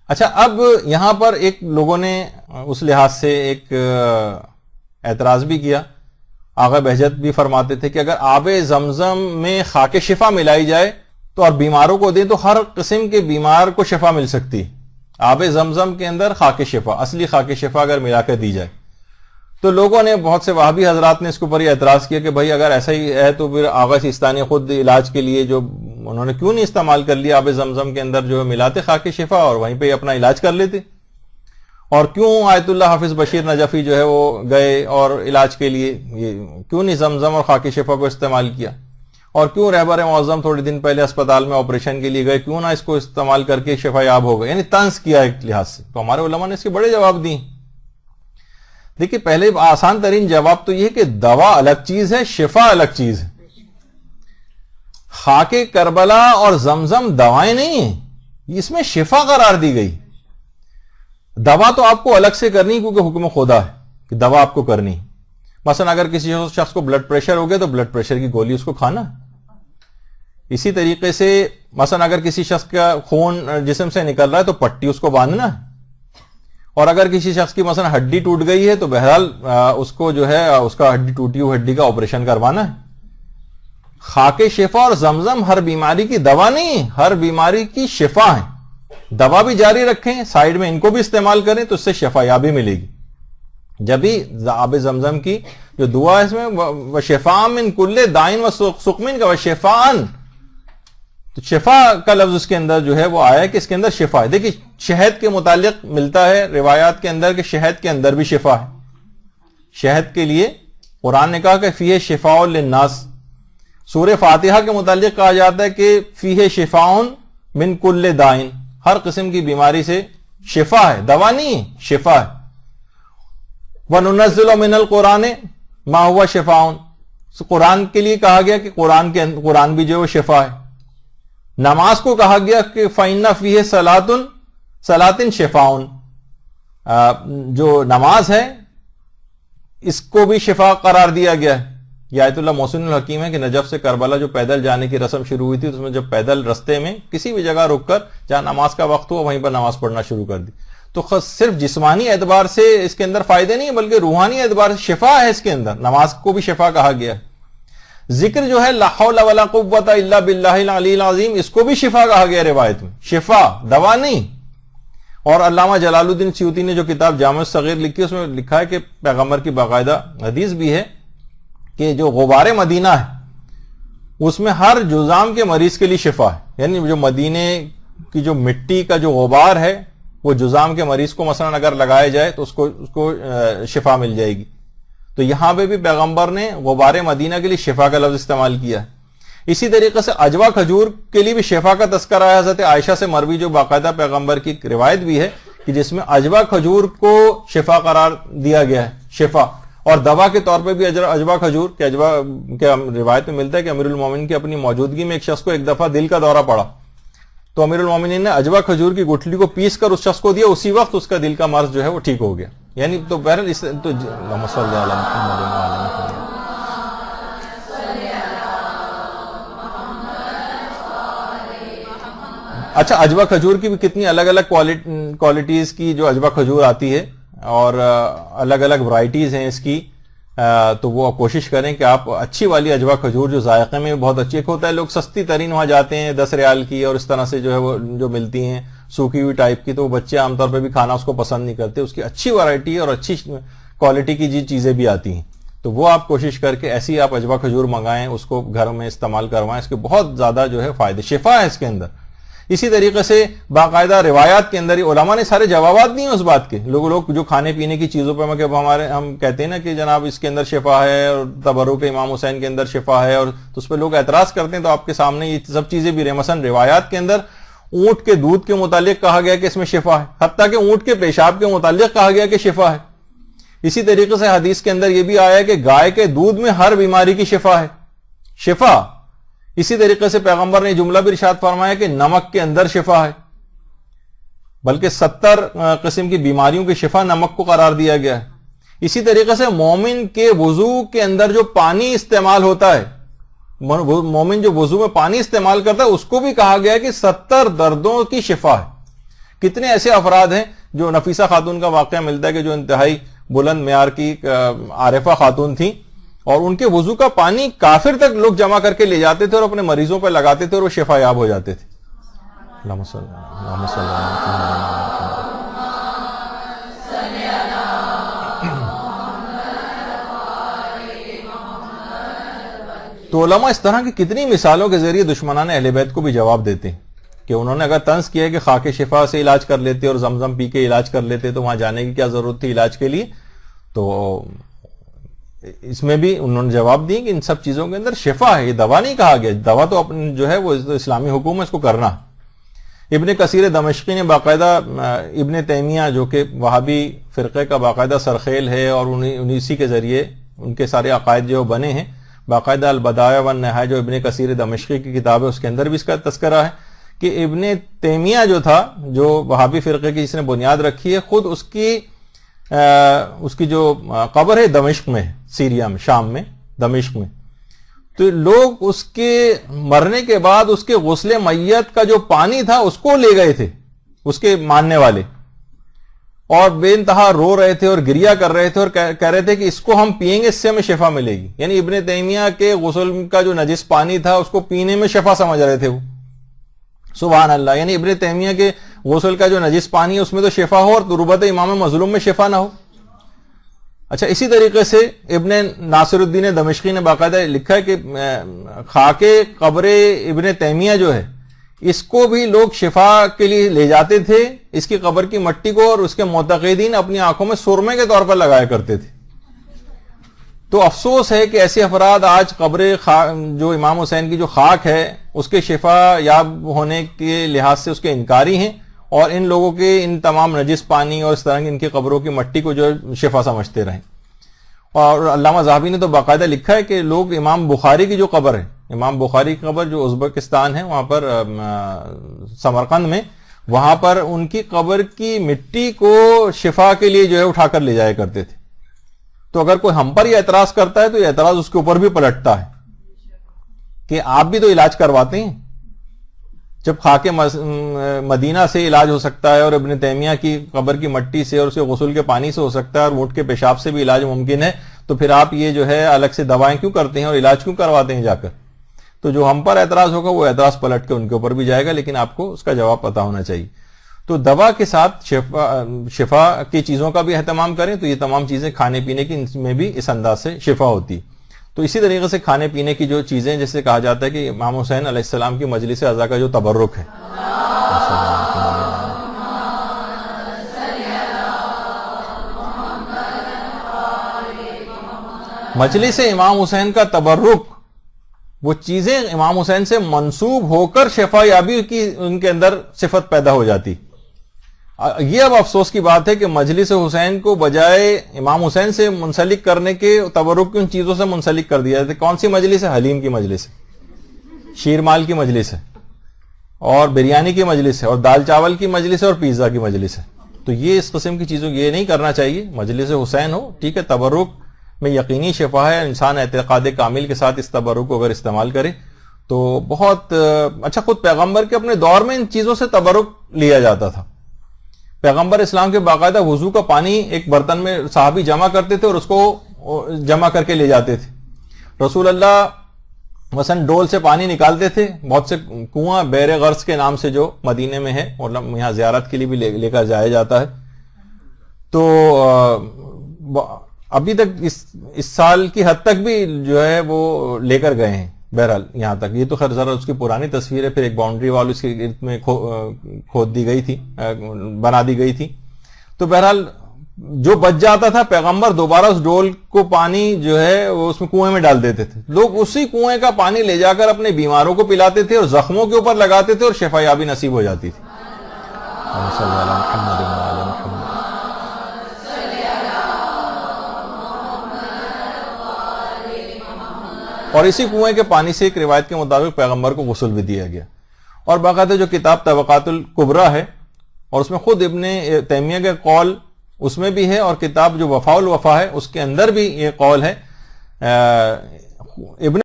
اچھا، اب یہاں پر ایک لوگوں نے اس لحاظ سے ایک اعتراض بھی کیا. آغا بہجت بھی فرماتے تھے کہ اگر آب زمزم میں خاک شفا ملائی جائے تو اور بیماروں کو دیں تو ہر قسم کے بیمار کو شفا مل سکتی. آب زمزم کے اندر خاک شفا، اصلی خاک شفا اگر ملا کر دی جائے تو لوگوں نے، بہت سے وہابی حضرات نے اس کے اوپر یہ اعتراض کیا کہ بھائی اگر ایسا ہی ہے تو پھر آغا سیستانی خود علاج کے لیے جو انہوں نے کیوں نہیں استعمال کر لیا آب زمزم کے اندر جو ملاتے خاک شفا اور وہیں پہ اپنا علاج کر لیتے، اور کیوں آیت اللہ حافظ بشیر نجفی جو ہے وہ گئے اور علاج کے لیے یہ کیوں نہیں زمزم اور خاک شفا کو استعمال کیا، اور کیوں رہبر معظم تھوڑے دن پہلے اسپتال میں آپریشن کے لیے گئے، کیوں نہ اس کو استعمال کر کے شفا یاب ہو گئے، یعنی طنز کیا ایک لحاظ سے. تو ہمارے علماء نے اس کے بڑے جواب دیے. دیکھیے، پہلے آسان ترین جواب تو یہ کہ دوا الگ چیز ہے، شفا الگ چیز ہے. خاک کربلا اور زمزم دوائیں نہیں ہیں، اس میں شفا قرار دی گئی. دوا تو آپ کو الگ سے کرنی کیونکہ حکم خدا ہے کہ دوا آپ کو کرنی. مثلا اگر کسی شخص کو بلڈ پریشر ہو گیا تو بلڈ پریشر کی گولی اس کو کھانا. اسی طریقے سے مثلا اگر کسی شخص کا خون جسم سے نکل رہا ہے تو پٹی اس کو باندھنا ہے. اور اگر کسی شخص کی مثلا ہڈی ٹوٹ گئی ہے تو بہرحال اس کو جو ہے اس کا ہڈی ٹوٹی ہوئی ہڈی کا آپریشن کروانا ہے. خاک شفا اور زمزم ہر بیماری کی دوا نہیں، ہر بیماری کی شفا ہے. دوا بھی جاری رکھیں، سائیڈ میں ان کو بھی استعمال کریں تو اس سے شفا یابی ملے گی. جبھی آب زمزم کی جو دعا ہے اس میں وشفاء من کل داء وسقم کا وشفاء، تو شفا کا لفظ اس کے اندر جو ہے وہ آیا ہے کہ اس کے اندر شفا ہے. دیکھیں شہد کے متعلق ملتا ہے روایات کے اندر کہ شہد کے اندر بھی شفا ہے. شہد کے لیے قرآن نے کہا کہ فیہ شفاء للناس. سورہ فاتحہ کے متعلق کہا جاتا ہے کہ فیہ شفاء من کل داء، ہر قسم کی بیماری سے شفا ہے، دوا نہیں ہے، شفا ہے. وَنُنَزِّلُ مِنَ الْقُرْآنِ مَا هُوَ شِفَاءٌ، قرآن کے لیے کہا گیا کہ قرآن بھی جو ہے شفا ہے. نماز کو کہا گیا کہ فَإِنَّ فِيهِ صَلَاتٍ شِفَاءٌ، جو نماز ہے اس کو بھی شفا قرار دیا گیا ہے. یہ آیت اللہ محسن الحکیم ہے کہ نجف سے کربلا جو پیدل جانے کی رسم شروع ہوئی تھی اس میں جب پیدل رستے میں کسی بھی جگہ رک کر جہاں نماز کا وقت ہوا وہیں پر نماز پڑھنا شروع کر دی. تو صرف جسمانی اعتبار سے اس کے اندر فائدے نہیں بلکہ روحانی اعتبار سے شفا ہے. اس کے اندر نماز کو بھی شفا کہا گیا ہے. ذکر جو ہے لا حول ولا قوت الا باللہ العلی العظیم، اس کو بھی شفا کہا گیا روایت میں. شفا، دوا نہیں. اور علامہ جلال الدین سیوطی نے جو کتاب جامع الصغیر لکھی اس میں لکھا ہے کہ پیغمبر کی باقاعدہ حدیث بھی ہے کہ جو غبار مدینہ ہے اس میں ہر جذام کے مریض کے لیے شفا ہے. یعنی جو مدینے کی جو مٹی کا جو غبار ہے وہ جذام کے مریض کو مثلا اگر لگایا جائے تو اس کو شفا مل جائے گی. تو یہاں پہ بھی پیغمبر نے غبار مدینہ کے لیے شفا کا لفظ استعمال کیا ہے. اسی طریقے سے اجوا کھجور کے لیے بھی شفا کا تذکرہ ہے. حضرت عائشہ سے مروی جو باقاعدہ پیغمبر کی روایت بھی ہے کہ جس میں اجوا کھجور کو شفا قرار دیا گیا ہے، شفا. اور دوا کے طور پہ بھی اجوا کھجور کہ اجوا کے روایت میں ملتا ہے کہ امیر المومنین کی اپنی موجودگی میں ایک شخص کو ایک دفعہ دل کا دورہ پڑا تو امیر المومنین نے اجوا کھجور کی گٹھلی کو پیس کر اس شخص کو دیا، اسی وقت اس کا دل کا مرض جو ہے وہ ٹھیک ہو گیا. یعنی تو بہرحال اس تو اچھا، اجوا کھجور کی بھی کتنی الگ الگ کوالٹیز کی جو اجوا کھجور آتی ہے اور الگ الگ ورائٹیز ہیں اس کی. تو وہ کوشش کریں کہ آپ اچھی والی اجوا کھجور جو ذائقے میں بہت اچھی ہوتا ہے، لوگ سستی ترین وہاں جاتے ہیں 10 ریال کی اور اس طرح سے جو ہے وہ جو ملتی ہیں سوکھی ہوئی ٹائپ کی، تو بچے عام طور پہ بھی کھانا اس کو پسند نہیں کرتے. اس کی اچھی ورائٹی اور اچھی کوالٹی کی جی چیزیں بھی آتی ہیں تو وہ آپ کوشش کر کے ایسی آپ اجوا کھجور منگائیں، اس کو گھر میں استعمال کروائیں. اس کے بہت زیادہ جو ہے فائدے، شفا ہے اس کے اندر. اسی طریقے سے باقاعدہ روایات کے اندر علماء نے سارے جوابات دیے اس بات کے. لوگ جو کھانے پینے کی چیزوں پہ ہم کہتے ہیں نا کہ جناب اس کے اندر شفا ہے اور تبرک امام حسین کے اندر شفا ہے، اور تو اس پہ لوگ اعتراض کرتے ہیں. تو آپ کے سامنے یہ سب چیزیں بھی رہے. مثلا روایات کے اندر اونٹ کے دودھ کے متعلق کہا گیا کہ اس میں شفا ہے، حتیٰ کہ اونٹ کے پیشاب کے متعلق کہا گیا کہ شفا ہے. اسی طریقے سے حدیث کے اندر یہ بھی آیا ہے کہ گائے کے دودھ میں ہر بیماری کی شفا ہے، شفا. اسی طریقے سے پیغمبر نے جملہ بھی ارشاد فرمایا کہ نمک کے اندر شفا ہے، بلکہ 70 قسم کی بیماریوں کی شفا نمک کو قرار دیا گیا ہے. اسی طریقے سے مومن کے وضو کے اندر جو پانی استعمال ہوتا ہے، مومن جو وضو میں پانی استعمال کرتا ہے اس کو بھی کہا گیا کہ 70 دردوں کی شفا ہے. کتنے ایسے افراد ہیں جو نفیسہ خاتون کا واقعہ ملتا ہے کہ جو انتہائی بلند معیار کی عارفہ خاتون تھیں، اور ان کے وضو کا پانی کافر تک لوگ جمع کر کے لے جاتے تھے اور اپنے مریضوں پہ لگاتے تھے اور وہ شفا یاب ہو جاتے تھے. اللہم صلی اللہ. تو علماء اس طرح کی کتنی مثالوں کے ذریعے دشمنان اہل بیت کو بھی جواب دیتے ہیں کہ انہوں نے اگر طنز کیا کہ خاک شفا سے علاج کر لیتے اور زمزم پی کے علاج کر لیتے تو وہاں جانے کی کیا ضرورت تھی علاج کے لیے. تو اس میں بھی انہوں نے جواب دی کہ ان سب چیزوں کے اندر شفا ہے، یہ دوا نہیں کہا گیا. دوا تو اپنے جو ہے وہ اسلامی حکم ہے، اس کو کرنا. ابن کثیر دمشقی نے باقاعدہ ابن تیمیہ جو کہ وہابی فرقے کا باقاعدہ سرخیل ہے اور اسی کے ذریعے ان کے سارے عقائد جو بنے ہیں، باقاعدہ البدایہ والنہایہ جو ابن کثیر دمشقی کی کتاب ہے اس کے اندر بھی اس کا تذکرہ ہے کہ ابن تیمیہ جو تھا، جو وہابی فرقے کی جس نے بنیاد رکھی ہے، خود اس کی جو قبر ہے دمشق میں، سیریا میں، شام میں، دمشق میں. تو لوگ اس کے مرنے کے بعد اس کے غسل میت کا جو پانی تھا اس کو لے گئے تھے، اس کے ماننے والے، اور بے انتہا رو رہے تھے اور گریا کر رہے تھے اور کہہ رہے تھے کہ اس کو ہم پیئیں گے، اس سے ہمیں شفا ملے گی. یعنی ابن تیمیہ کے غسل کا جو نجس پانی تھا اس کو پینے میں شفا سمجھ رہے تھے وہ. سبحان اللہ. یعنی ابن تیمیہ کے غسل کا جو نجس پانی ہے اس میں تو شفا ہو اور تربت امام مظلوم میں شفا نہ ہو. اچھا، اسی طریقے سے ابن ناصر الدین دمشقی نے باقاعدہ لکھا ہے کہ خاک قبر ابن تیمیہ جو ہے اس کو بھی لوگ شفا کے لیے لے جاتے تھے، اس کی قبر کی مٹی کو، اور اس کے معتقدین اپنی آنکھوں میں سرمے کے طور پر لگایا کرتے تھے. تو افسوس ہے کہ ایسے افراد آج قبر جو امام حسین کی جو خاک ہے اس کے شفا یاب ہونے کے لحاظ سے اس کے انکاری ہیں، اور ان لوگوں کے ان تمام نجس پانی اور اس طرح کی ان کی قبروں کی مٹی کو جو شفا سمجھتے رہیں. اور علامہ ذہبی نے تو باقاعدہ لکھا ہے کہ لوگ امام بخاری کی جو قبر ہے، امام بخاری کی قبر جو ازبکستان ہے وہاں پر سمرقند میں، وہاں پر ان کی قبر کی مٹی کو شفا کے لیے جو ہے اٹھا کر لے جایا کرتے تھے. تو اگر کوئی ہم پر یہ اعتراض کرتا ہے تو یہ اعتراض اس کے اوپر بھی پلٹتا ہے کہ آپ بھی تو علاج کرواتے ہیں. جب خاک مدینہ سے علاج ہو سکتا ہے اور ابن تیمیہ کی قبر کی مٹی سے اور اس کے غسل کے پانی سے ہو سکتا ہے اور اونٹ کے پیشاب سے بھی علاج ممکن ہے، تو پھر آپ یہ جو ہے الگ سے دوائیں کیوں کرتے ہیں اور علاج کیوں کرواتے ہیں جا کر؟ تو جو ہم پر اعتراض ہوگا وہ اعتراض پلٹ کے ان کے اوپر بھی جائے گا، لیکن آپ کو اس کا جواب پتا ہونا چاہیے. تو دوا کے ساتھ شفا کی چیزوں کا بھی اہتمام کریں تو یہ تمام چیزیں کھانے پینے کی میں بھی اس انداز سے شفا ہوتی. تو اسی طریقے سے کھانے پینے کی جو چیزیں، جیسے کہا جاتا ہے کہ امام حسین علیہ السلام کی مجلس عزا کا جو تبرک ہے، مجلس امام حسین کا تبرک، وہ چیزیں امام حسین سے منسوب ہو کر شفا یابی کی ان کے اندر صفت پیدا ہو جاتی. یہ اب افسوس کی بات ہے کہ مجلس حسین کو بجائے امام حسین سے منسلک کرنے کے تبرک کی ان چیزوں سے منسلک کر دیا جاتا ہے. کون سی مجلس ہے؟ حلیم کی مجلس ہے، شیرمال کی مجلس ہے، اور بریانی کی مجلس ہے، اور دال چاول کی مجلس ہے، اور پیزا کی مجلس ہے. تو یہ اس قسم کی چیزوں یہ نہیں کرنا چاہیے. مجلس حسین ہو، ٹھیک ہے، تبرک میں یقینی شفا ہے. انسان اعتقاد کامل کے ساتھ اس تبرک کو اگر استعمال کرے تو بہت اچھا. خود پیغمبر کے اپنے دور میں ان چیزوں سے تبرک لیا جاتا تھا. پیغمبر اسلام کے باقاعدہ وضو کا پانی ایک برتن میں صحابی جمع کرتے تھے اور اس کو جمع کر کے لے جاتے تھے. رسول اللہ مثلا ڈول سے پانی نکالتے تھے. بہت سے کنواں بیر غرض کے نام سے جو مدینے میں ہے اور یہاں زیارت کے لیے بھی لے کر جایا جاتا ہے. تو ابھی تک اس سال کی حد تک بھی جو ہے وہ لے کر گئے ہیں. بہرحال یہاں تک یہ تو خیر ذرا اس کی پرانی تصویر ہے. پھر ایک باؤنڈری وال اس کے گرد میں کھود دی گئی تھی، بنا دی گئی تھی. تو بہرحال جو بچ جاتا تھا پیغمبر دوبارہ اس ڈول کو پانی جو ہے وہ اس میں کنویں میں ڈال دیتے تھے. لوگ اسی کنویں کا پانی لے جا کر اپنے بیماروں کو پلاتے تھے اور زخموں کے اوپر لگاتے تھے اور شفا یابی نصیب ہو جاتی تھی. اور اسی کنویں کے پانی سے ایک روایت کے مطابق پیغمبر کو غسل بھی دیا گیا. اور باقاعدہ جو کتاب طبقات الکبریٰ ہے اور اس میں خود ابن تیمیہ کا قول اس میں بھی ہے، اور کتاب جو وفاء الوفا ہے اس کے اندر بھی یہ قول ہے. ابن